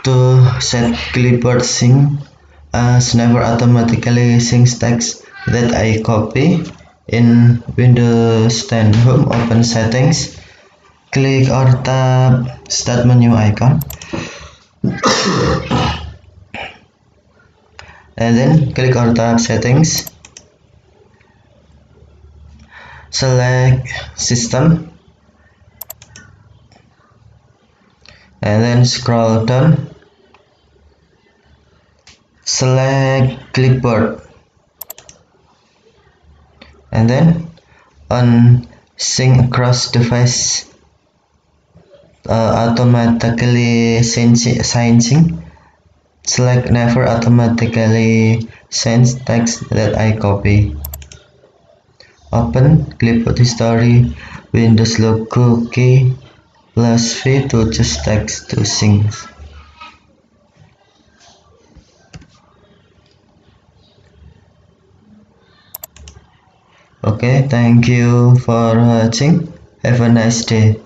To set Clipboard sync, never automatically syncs text that I copy. In Windows 10 Home, open Settings, click or tap Start menu icon, and then click or tap Settings, select System, and then scroll down, select Clipboard, and then on sync across device, automatically syncing, select never automatically sends text that I copy. Open Clipboard History, Windows logo key +V to choose text to sync. Okay, thank you for watching. Have a nice day.